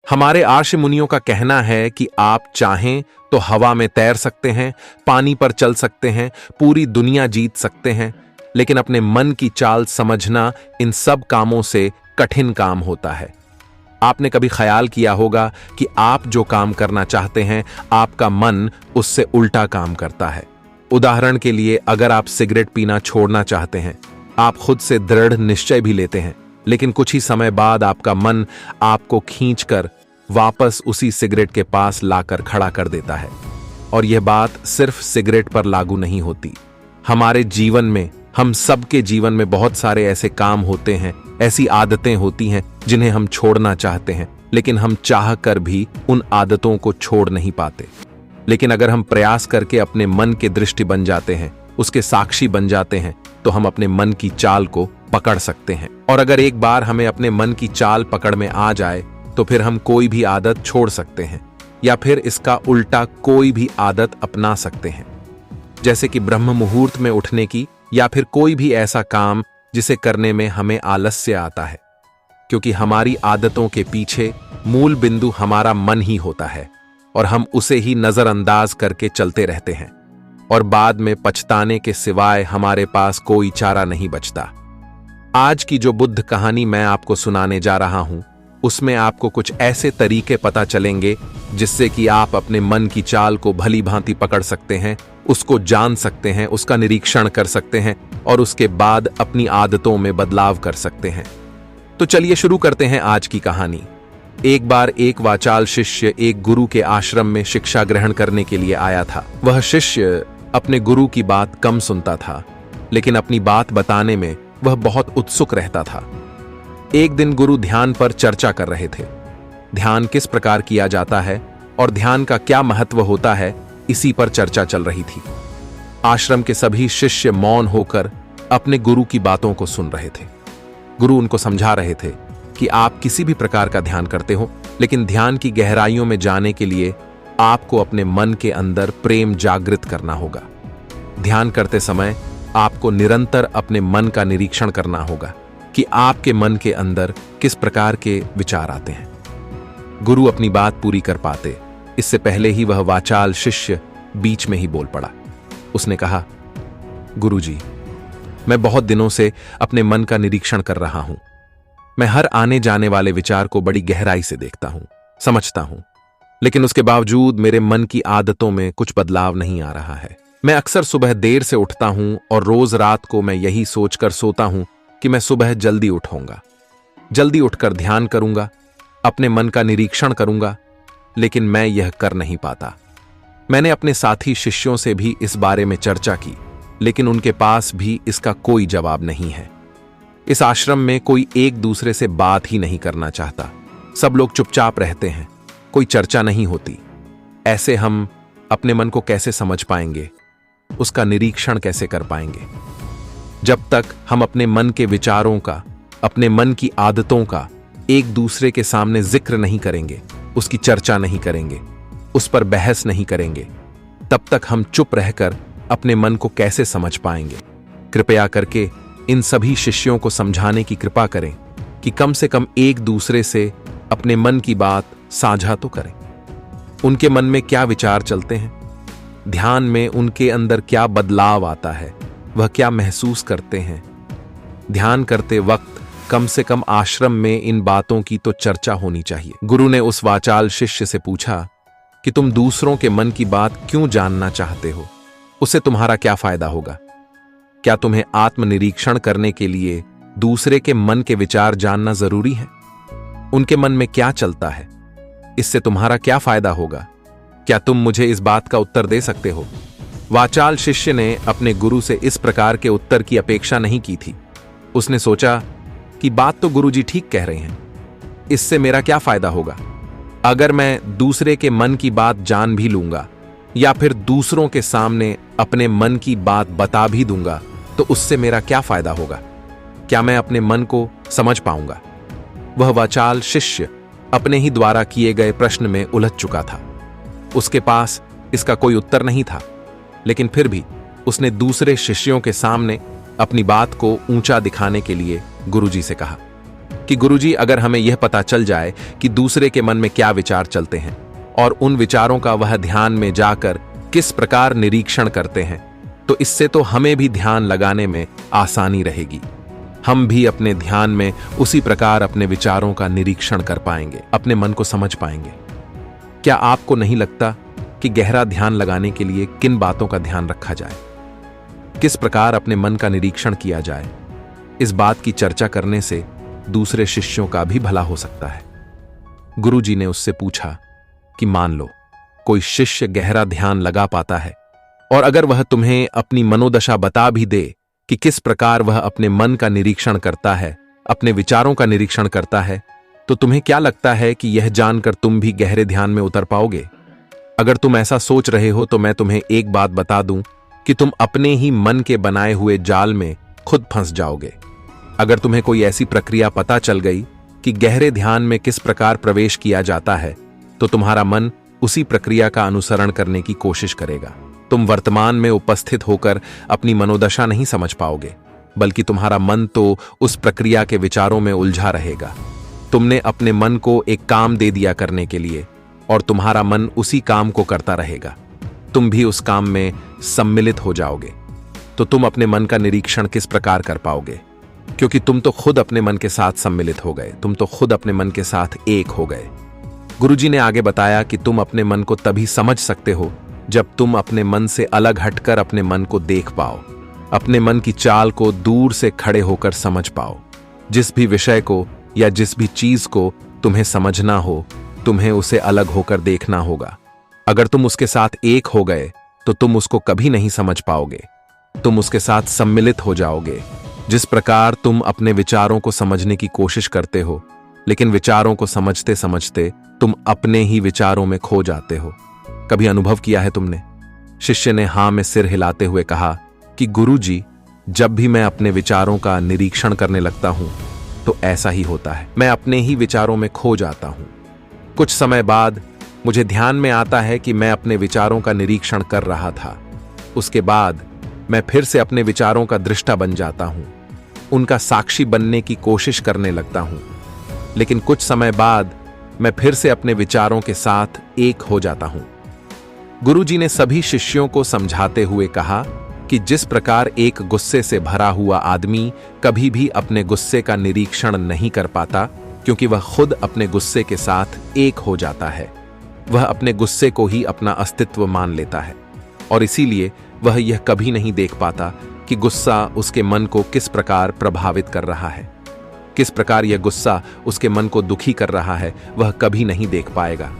हमारे आर्ष मुनियों का कहना है कि आप चाहें तो हवा में तैर सकते हैं, पानी पर चल सकते हैं, पूरी दुनिया जीत सकते हैं, लेकिन अपने मन की चाल समझना इन सब कामों से कठिन काम होता है। आपने कभी ख्याल किया होगा कि आप जो काम करना चाहते हैं, आपका मन उससे उल्टा काम करता है। उदाहरण के लिए, अगर आप सिगरेट पीना छोड़ना चाहते हैं, आप खुद से दृढ़ निश्चय भी लेते हैं, लेकिन कुछ ही समय बाद आपका मन आपको खींचकर वापस उसी सिगरेट के पास लाकर खड़ा कर देता है। और यह बात सिर्फ सिगरेट पर लागू नहीं होती। हमारे जीवन में, हम सबके जीवन में बहुत सारे ऐसे काम होते हैं, ऐसी आदतें होती हैं जिन्हें हम छोड़ना चाहते हैं, लेकिन हम चाह कर भी उन आदतों को छोड़ नहीं पाते। लेकिन अगर हम प्रयास करके अपने मन के दृष्टि बन जाते हैं, उसके साक्षी बन जाते हैं, तो हम अपने मन की चाल को पकड़ सकते हैं। और अगर एक बार हमें अपने मन की चाल पकड़ में आ जाए, तो फिर हम कोई भी आदत छोड़ सकते हैं, या फिर इसका उल्टा कोई भी आदत अपना सकते हैं, जैसे कि ब्रह्म मुहूर्त में उठने की, या फिर कोई भी ऐसा काम जिसे करने में हमें आलस्य आता है, क्योंकि हमारी आदतों के पीछे मूल बिंदु हमारा मन ही होता है और हम उसे ही नजरअंदाज करके चलते रहते हैं, और बाद में पछताने के सिवाय हमारे पास कोई चारा नहीं बचता। आज की जो बुद्ध कहानी मैं आपको सुनाने जा रहा हूं, उसमें आपको कुछ ऐसे तरीके पता चलेंगे जिससे कि आप अपने मन की चाल को भली भांति पकड़ सकते हैं, उसको जान सकते हैं, उसका निरीक्षण कर सकते हैं और उसके बाद अपनी आदतों में बदलाव कर सकते हैं। तो चलिए शुरू करते हैं आज की कहानी। एक बार एक वाचाल शिष्य एक गुरु के आश्रम में शिक्षा ग्रहण करने के लिए आया था। वह शिष्य अपने गुरु की बात कम सुनता था, लेकिन अपनी बात बताने में वह बहुत उत्सुक रहता था। एक दिन गुरु ध्यान पर चर्चा कर रहे थे। ध्यान किस प्रकार किया जाता है और ध्यान का क्या महत्व होता है, इसी पर चर्चा चल रही थी। आश्रम के सभी शिष्य मौन होकर अपने गुरु की बातों को सुन रहे थे। गुरु उनको समझा रहे थे कि आप किसी भी प्रकार का ध्यान करते हो, लेकिन ध्यान की गहराइयों में जाने के लिए आपको अपने मन के अंदर प्रेम जागृत करना होगा। ध्यान करते समय आपको निरंतर अपने मन का निरीक्षण करना होगा कि आपके मन के अंदर किस प्रकार के विचार आते हैं। गुरु अपनी बात पूरी कर पाते, इससे पहले ही वह वाचाल शिष्य बीच में ही बोल पड़ा। उसने कहा, गुरुजी, मैं बहुत दिनों से अपने मन का निरीक्षण कर रहा हूं। मैं हर आने जाने वाले विचार को बड़ी गहराई से देखता हूं, समझता हूं, लेकिन उसके बावजूद मेरे मन की आदतों में कुछ बदलाव नहीं आ रहा है। मैं अक्सर सुबह देर से उठता हूं और रोज रात को मैं यही सोचकर सोता हूं कि मैं सुबह जल्दी उठूंगा, जल्दी उठकर ध्यान करूंगा, अपने मन का निरीक्षण करूंगा, लेकिन मैं यह कर नहीं पाता। मैंने अपने साथी शिष्यों से भी इस बारे में चर्चा की, लेकिन उनके पास भी इसका कोई जवाब नहीं है। इस आश्रम में कोई एक दूसरे से बात ही नहीं करना चाहता। सब लोग चुपचाप रहते हैं, कोई चर्चा नहीं होती। ऐसे हम अपने मन को कैसे समझ पाएंगे, उसका निरीक्षण कैसे कर पाएंगे? जब तक हम अपने मन के विचारों का, अपने मन की आदतों का एक दूसरे के सामने जिक्र नहीं करेंगे, उसकी चर्चा नहीं करेंगे, उस पर बहस नहीं करेंगे, तब तक हम चुप रहकर अपने मन को कैसे समझ पाएंगे? कृपया करके इन सभी शिष्यों को समझाने की कृपा करें कि कम से कम एक दूसरे से अपने मन की बात साझा तो करें। उनके मन में क्या विचार चलते हैं, ध्यान में उनके अंदर क्या बदलाव आता है, वह क्या महसूस करते हैं। ध्यान करते वक्त कम से कम आश्रम में इन बातों की तो चर्चा होनी चाहिए। गुरु ने उस वाचाल शिष्य से पूछा कि तुम दूसरों के मन की बात क्यों जानना चाहते हो? उससे तुम्हारा क्या फायदा होगा? क्या तुम्हें आत्मनिरीक्षण करने के लिए दूसरे के मन के विचार जानना जरूरी है? उनके मन में क्या चलता है, इससे तुम्हारा क्या फायदा होगा? क्या तुम मुझे इस बात का उत्तर दे सकते हो? वाचाल शिष्य ने अपने गुरु से इस प्रकार के उत्तर की अपेक्षा नहीं की थी। उसने सोचा कि बात तो गुरुजी ठीक कह रहे हैं, इससे मेरा क्या फायदा होगा? अगर मैं दूसरे के मन की बात जान भी लूंगा या फिर दूसरों के सामने अपने मन की बात बता भी दूंगा, तो उससे मेरा क्या फायदा होगा? क्या मैं अपने मन को समझ पाऊंगा? वह वाचाल शिष्य अपने ही द्वारा किए गए प्रश्न में उलझ चुका था। उसके पास इसका कोई उत्तर नहीं था, लेकिन फिर भी उसने दूसरे शिष्यों के सामने अपनी बात को ऊंचा दिखाने के लिए गुरुजी से कहा, कि गुरुजी, अगर हमें यह पता चल जाए कि दूसरे के मन में क्या विचार चलते हैं और उन विचारों का वह ध्यान में जाकर किस प्रकार निरीक्षण करते हैं, तो इससे तो हमें भी ध्यान लगाने में आसानी रहेगी। हम भी अपने ध्यान में उसी प्रकार अपने विचारों का निरीक्षण कर पाएंगे, अपने मन को समझ पाएंगे। क्या आपको नहीं लगता कि गहरा ध्यान लगाने के लिए किन बातों का ध्यान रखा जाए, किस प्रकार अपने मन का निरीक्षण किया जाए? इस बात की चर्चा करने से दूसरे शिष्यों का भी भला हो सकता है। गुरुजी ने उससे पूछा कि मान लो कोई शिष्य गहरा ध्यान लगा पाता है और अगर वह तुम्हें अपनी मनोदशा बता भी दे कि किस प्रकार वह अपने मन का निरीक्षण करता है, अपने विचारों का निरीक्षण करता है, तो तुम्हें क्या लगता है कि यह जानकर तुम भी गहरे ध्यान में उतर पाओगे? अगर तुम ऐसा सोच रहे हो तो मैं तुम्हें एक बात बता दूं कि तुम अपने ही मन के बनाए हुए जाल में खुद फंस जाओगे। अगर तुम्हें कोई ऐसी प्रक्रिया पता चल गई कि गहरे ध्यान में किस प्रकार प्रवेश किया जाता है, तो तुम्हारा मन उसी प्रक्रिया का अनुसरण करने की कोशिश करेगा। तुम वर्तमान में उपस्थित होकर अपनी मनोदशा नहीं समझ पाओगे, बल्कि तुम्हारा मन तो उस प्रक्रिया के विचारों में उलझा रहेगा। तुमने अपने मन को एक काम दे दिया करने के लिए और तुम्हारा मन उसी काम को करता रहेगा। तुम भी उस काम में सम्मिलित हो जाओगे। तो तुम अपने मन का निरीक्षण किस प्रकार कर पाओगे? क्योंकि तुम तो खुद अपने मन के साथ सम्मिलित हो गए, तुम तो खुद अपने मन के साथ एक हो गए। गुरुजी ने आगे बताया कि तुम अपने मन को तभी समझ सकते हो जब तुम अपने मन से अलग हटकर अपने मन को देख पाओ, अपने मन की चाल को दूर से खड़े होकर समझ पाओ। जिस भी विषय को या जिस भी चीज को तुम्हें समझना हो, तुम्हें उसे अलग होकर देखना होगा। अगर तुम उसके साथ एक हो गए तो तुम उसको कभी नहीं समझ पाओगे, तुम उसके साथ सम्मिलित हो जाओगे। जिस प्रकार तुम अपने विचारों को समझने की कोशिश करते हो, लेकिन विचारों को समझते समझते तुम अपने ही विचारों में खो जाते हो। कभी अनुभव किया है तुमने? शिष्य ने हां में सिर हिलाते हुए कहा कि गुरुजी, जब भी मैं अपने विचारों का निरीक्षण करने लगता हूं तो ऐसा ही होता है, मैं अपने ही विचारों में खो जाता हूं। कुछ समय बाद मुझे ध्यान में आता है कि मैं अपने विचारों का निरीक्षण कर रहा था। उसके बाद मैं फिर से अपने विचारों का दृष्टा बन जाता हूं, उनका साक्षी बनने की कोशिश करने लगता हूं। लेकिन कुछ समय बाद मैं फिर से अपने विचारों के साथ एक हो जाता हूं। गुरुजी ने सभी शिष्यों को समझाते हुए कहा कि जिस प्रकार एक गुस्से से भरा हुआ आदमी कभी भी अपने गुस्से का निरीक्षण नहीं कर पाता, क्योंकि वह खुद अपने गुस्से के साथ एक हो जाता है। वह अपने गुस्से को ही अपना अस्तित्व मान लेता है और इसीलिए वह यह कभी नहीं देख पाता कि गुस्सा उसके मन को किस प्रकार प्रभावित कर रहा है, किस प्रकार यह गुस्सा उसके मन को दुखी कर रहा है। वह कभी नहीं देख पाएगा,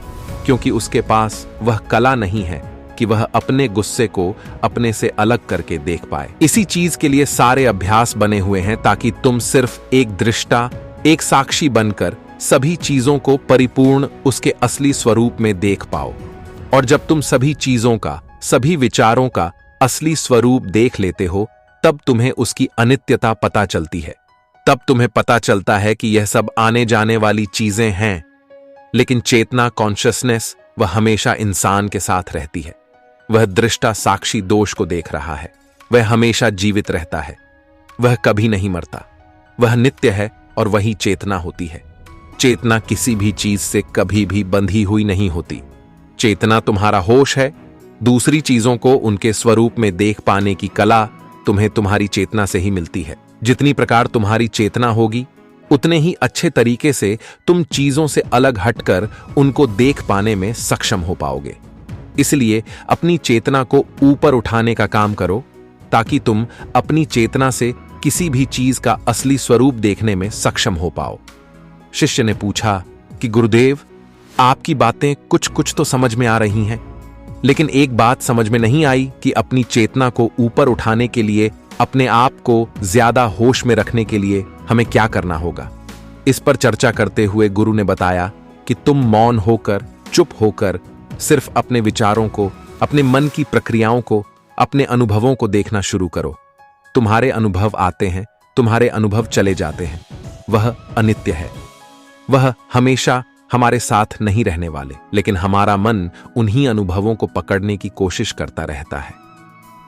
क्योंकि उसके पास वह कला नहीं है कि वह अपने गुस्से को अपने से अलग करके देख पाए। इसी चीज के लिए सारे अभ्यास बने हुए हैं, ताकि तुम सिर्फ एक दृष्टा, एक साक्षी बनकर सभी चीजों को परिपूर्ण उसके असली स्वरूप में देख पाओ। और जब तुम सभी चीजों का, सभी विचारों का असली स्वरूप देख लेते हो, तब तुम्हें उसकी अनित्यता पता चलती है। तब तुम्हें पता चलता है कि यह सब आने जाने वाली चीजें हैं, लेकिन चेतना, कॉन्शियसनेस, वह हमेशा इंसान के साथ रहती है। वह दृष्टा साक्षी दोष को देख रहा है, वह हमेशा जीवित रहता है, वह कभी नहीं मरता, वह नित्य है और वही चेतना होती है। चेतना किसी भी चीज से कभी भी बंधी हुई नहीं होती। चेतना तुम्हारा होश है। दूसरी चीजों को उनके स्वरूप में देख पाने की कला तुम्हें तुम्हारी चेतना से ही मिलती है। जितनी प्रकार तुम्हारी चेतना होगी, उतने ही अच्छे तरीके से तुम चीजों से अलग हटकर उनको देख पाने में सक्षम हो पाओगे। इसलिए अपनी चेतना को ऊपर उठाने का काम करो, ताकि तुम अपनी चेतना से किसी भी चीज का असली स्वरूप देखने में सक्षम हो पाओ। शिष्य ने पूछा कि गुरुदेव, आपकी बातें कुछ कुछ तो समझ में आ रही हैं, लेकिन एक बात समझ में नहीं आई कि अपनी चेतना को ऊपर उठाने के लिए, अपने आप को ज्यादा होश में रखने के लिए हमें क्या करना होगा। इस पर चर्चा करते हुए गुरु ने बताया कि तुम मौन होकर, चुप होकर सिर्फ अपने विचारों को, अपने मन की प्रक्रियाओं को, अपने अनुभवों को देखना शुरू करो। तुम्हारे अनुभव आते हैं, तुम्हारे अनुभव चले जाते हैं। वह अनित्य है, वह हमेशा हमारे साथ नहीं रहने वाले, लेकिन हमारा मन उन्हीं अनुभवों को पकड़ने की कोशिश करता रहता है।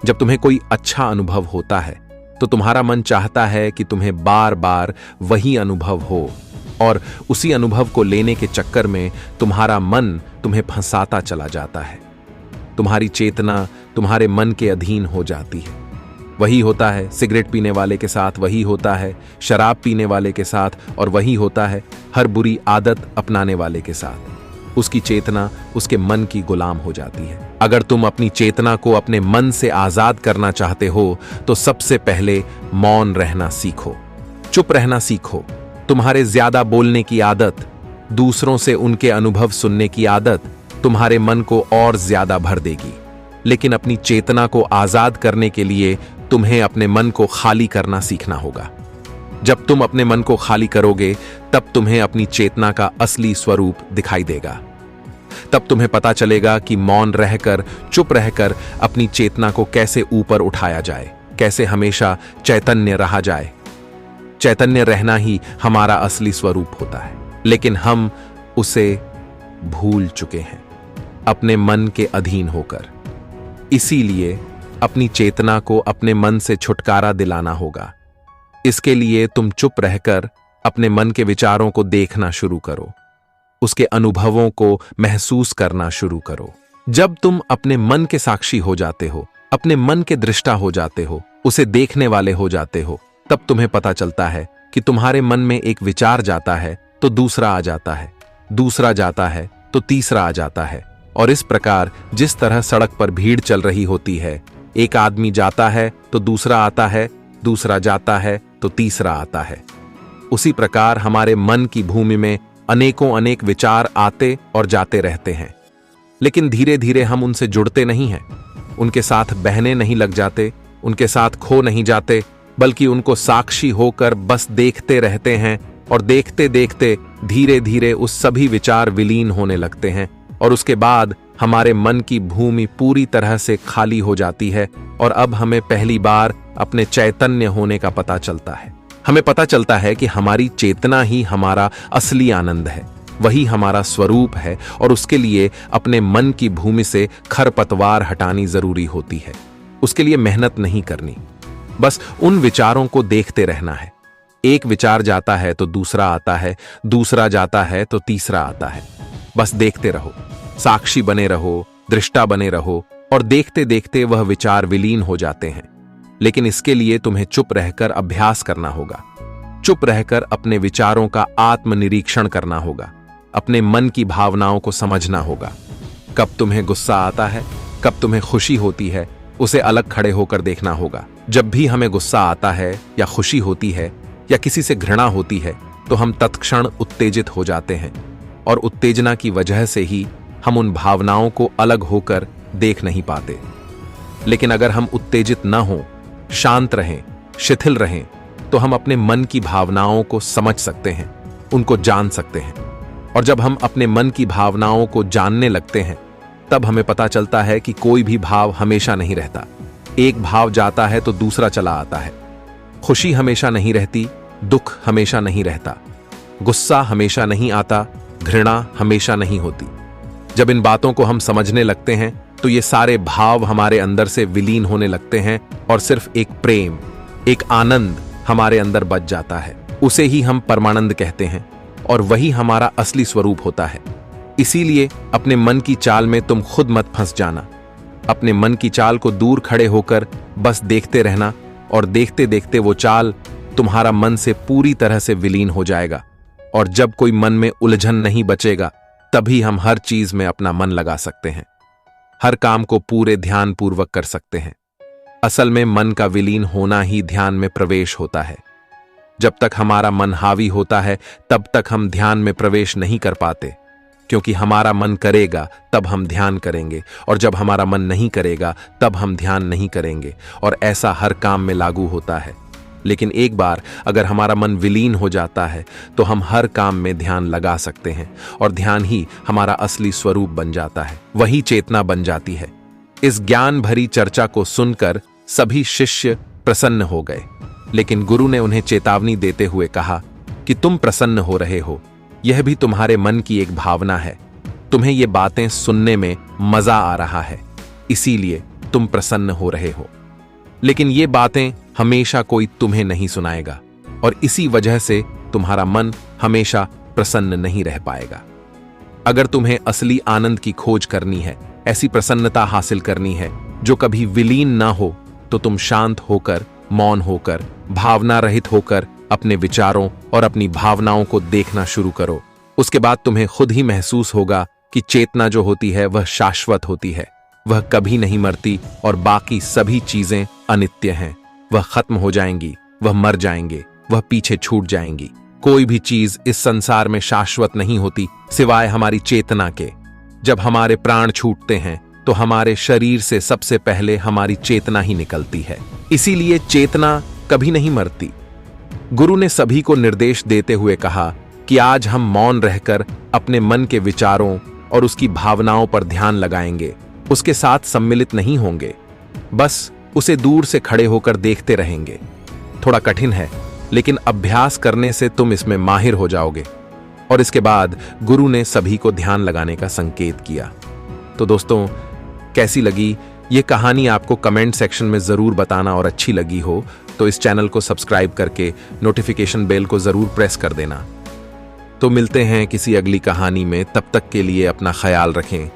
जब तुम्हें कोई अच्छा अनुभव होता है तो तुम्हारा मन चाहता है कि तुम्हें बार बार वही अनुभव हो, और उसी अनुभव को लेने के चक्कर में तुम्हारा मन तुम्हें फंसाता चला जाता है। तुम्हारी चेतना तुम्हारे मन के अधीन हो जाती है। वही होता है सिगरेट पीने वाले के साथ, वही होता है शराब पीने वाले के साथ, और वही होता है हर बुरी आदत अपनाने वाले के साथ। उसकी चेतना उसके मन की गुलाम हो जाती है। अगर तुम अपनी चेतना को अपने मन से आजाद करना चाहते हो तो सबसे पहले मौन रहना सीखो, चुप रहना सीखो। तुम्हारे ज्यादा बोलने की आदत, दूसरों से उनके अनुभव सुनने की आदत तुम्हारे मन को और ज्यादा भर देगी। लेकिन अपनी चेतना को आजाद करने के लिए तुम्हें अपने मन को खाली करना सीखना होगा। जब तुम अपने मन को खाली करोगे तब तुम्हें अपनी चेतना का असली स्वरूप दिखाई देगा। तब तुम्हें पता चलेगा कि मौन रहकर, चुप रहकर अपनी चेतना को कैसे ऊपर उठाया जाए, कैसे हमेशा चैतन्य रहा जाए। चैतन्य रहना ही हमारा असली स्वरूप होता है, लेकिन हम उसे भूल चुके हैं अपने मन के अधीन होकर। इसीलिए अपनी चेतना को अपने मन से छुटकारा दिलाना होगा। इसके लिए तुम चुप रहकर अपने मन के विचारों को देखना शुरू करो, उसके अनुभवों को महसूस करना शुरू करो। जब तुम अपने मन के साक्षी हो जाते हो, अपने मन के दृष्टा हो जाते हो, उसे देखने वाले हो जाते हो, तब तुम्हें पता चलता है कि तुम्हारे मन में एक विचार जाता है तो दूसरा आ जाता है, दूसरा जाता है तो तीसरा आ जाता है। और इस प्रकार जिस तरह सड़क पर भीड़ चल रही होती है, एक आदमी जाता है तो दूसरा आता है, दूसरा जाता है तो तीसरा आता है, उसी प्रकार हमारे मन की भूमि में अनेकों अनेक विचार आते और जाते रहते हैं। लेकिन धीरे धीरे हम उनसे जुड़ते नहीं हैं, उनके साथ बहने नहीं लग जाते, उनके साथ खो नहीं जाते, बल्कि उनको साक्षी होकर बस देखते रहते हैं। और देखते देखते धीरे धीरे उस सभी विचार विलीन होने लगते हैं, और उसके बाद हमारे मन की भूमि पूरी तरह से खाली हो जाती है। और अब हमें पहली बार अपने चैतन्य होने का पता चलता है। हमें पता चलता है कि हमारी चेतना ही हमारा असली आनंद है, वही हमारा स्वरूप है, और उसके लिए अपने मन की भूमि से खरपतवार हटानी जरूरी होती है। उसके लिए मेहनत नहीं करनी, बस उन विचारों को देखते रहना है। एक विचार जाता है तो दूसरा आता है, दूसरा जाता है तो तीसरा आता है। बस देखते रहो, साक्षी बने रहो, दृष्टा बने रहो, और देखते देखते वह विचार विलीन हो जाते हैं। लेकिन इसके लिए तुम्हें चुप रहकर अभ्यास करना होगा। चुप रहकर अपने विचारों का आत्मनिरीक्षण करना होगा, अपने मन की भावनाओं को समझना होगा। कब तुम्हें गुस्सा आता है, कब तुम्हें खुशी होती है, उसे अलग खड़े होकर देखना होगा। जब भी हमें गुस्सा आता है या खुशी होती है या किसी से घृणा होती है तो हम तत्क्षण उत्तेजित हो जाते हैं, और उत्तेजना की वजह से ही हम उन भावनाओं को अलग होकर देख नहीं पाते। लेकिन अगर हम उत्तेजित न हों, शांत रहें, शिथिल रहें, तो हम अपने मन की भावनाओं को समझ सकते हैं, उनको जान सकते हैं। और जब हम अपने मन की भावनाओं को जानने लगते हैं तब हमें पता चलता है कि कोई भी भाव हमेशा नहीं रहता। एक भाव जाता है तो दूसरा चला आता है। खुशी हमेशा नहीं रहती, दुख हमेशा नहीं रहता, गुस्सा हमेशा नहीं आता, घृणा हमेशा नहीं होती। जब इन बातों को हम समझने लगते हैं तो ये सारे भाव हमारे अंदर से विलीन होने लगते हैं, और सिर्फ एक प्रेम, एक आनंद हमारे अंदर बच जाता है। उसे ही हम परमानंद कहते हैं, और वही हमारा असली स्वरूप होता है। इसीलिए अपने मन की चाल में तुम खुद मत फंस जाना। अपने मन की चाल को दूर खड़े होकर बस देखते रहना, और देखते देखते वो चाल तुम्हारा मन से पूरी तरह से विलीन हो जाएगा। और जब कोई मन में उलझन नहीं बचेगा तभी हम हर चीज में अपना मन लगा सकते हैं, हर काम को पूरे ध्यान पूर्वक कर सकते हैं। असल में मन का विलीन होना ही ध्यान में प्रवेश होता है। जब तक हमारा मन हावी होता है तब तक हम ध्यान में प्रवेश नहीं कर पाते, क्योंकि हमारा मन करेगा तब हम ध्यान करेंगे, और जब हमारा मन नहीं करेगा तब हम ध्यान नहीं करेंगे। और ऐसा हर काम में लागू होता है। लेकिन एक बार अगर हमारा मन विलीन हो जाता है तो हम हर काम में ध्यान लगा सकते हैं, और ध्यान ही हमारा असली स्वरूप बन जाता है, वही चेतना बन जाती है। इस ज्ञान भरी चर्चा को सुनकर सभी शिष्य प्रसन्न हो गए, लेकिन गुरु ने उन्हें चेतावनी देते हुए कहा कि तुम प्रसन्न हो रहे हो, यह भी तुम्हारे मन की एक भावना है। तुम्हें ये बातें सुनने में मजा आ रहा है, इसीलिए तुम प्रसन्न हो रहे हो। लेकिन ये बातें हमेशा कोई तुम्हें नहीं सुनाएगा और इसी वजह से तुम्हारा मन हमेशा प्रसन्न नहीं रह पाएगा। अगर तुम्हें असली आनंद की खोज करनी है, ऐसी प्रसन्नता हासिल करनी है जो कभी विलीन ना हो, तो तुम शांत होकर, मौन होकर, भावना रहित होकर अपने विचारों और अपनी भावनाओं को देखना शुरू करो। उसके बाद तुम्हें खुद ही महसूस होगा कि चेतना जो होती है वह शाश्वत होती है, वह कभी नहीं मरती और बाकी सभी चीजें अनित्य हैं। वह खत्म हो जाएंगी, वह मर जाएंगे, वह पीछे छूट जाएंगी। कोई भी चीज इस संसार में शाश्वत नहीं होती सिवाय हमारी चेतना के। जब हमारे प्राण छूटते हैं तो हमारे शरीर से सबसे पहले हमारी चेतना ही निकलती है, इसीलिए चेतना कभी नहीं मरती। गुरु ने सभी को निर्देश देते हुए कहा कि आज हम मौन रहकर अपने मन के विचारों और उसकी भावनाओं पर ध्यान लगाएंगे, उसके साथ सम्मिलित नहीं होंगे, बस उसे दूर से खड़े होकर देखते रहेंगे। थोड़ा कठिन है, लेकिन अभ्यास करने से तुम इसमें माहिर हो जाओगे। और इसके बाद गुरु ने सभी को ध्यान लगाने का संकेत किया। तो दोस्तों, कैसी लगी ये कहानी आपको कमेंट सेक्शन में जरूर बताना, और अच्छी लगी हो तो इस चैनल को सब्सक्राइब करके नोटिफिकेशन बेल को जरूर प्रेस कर देना। तो मिलते हैं किसी अगली कहानी में, तब तक के लिए अपना ख्याल रखें।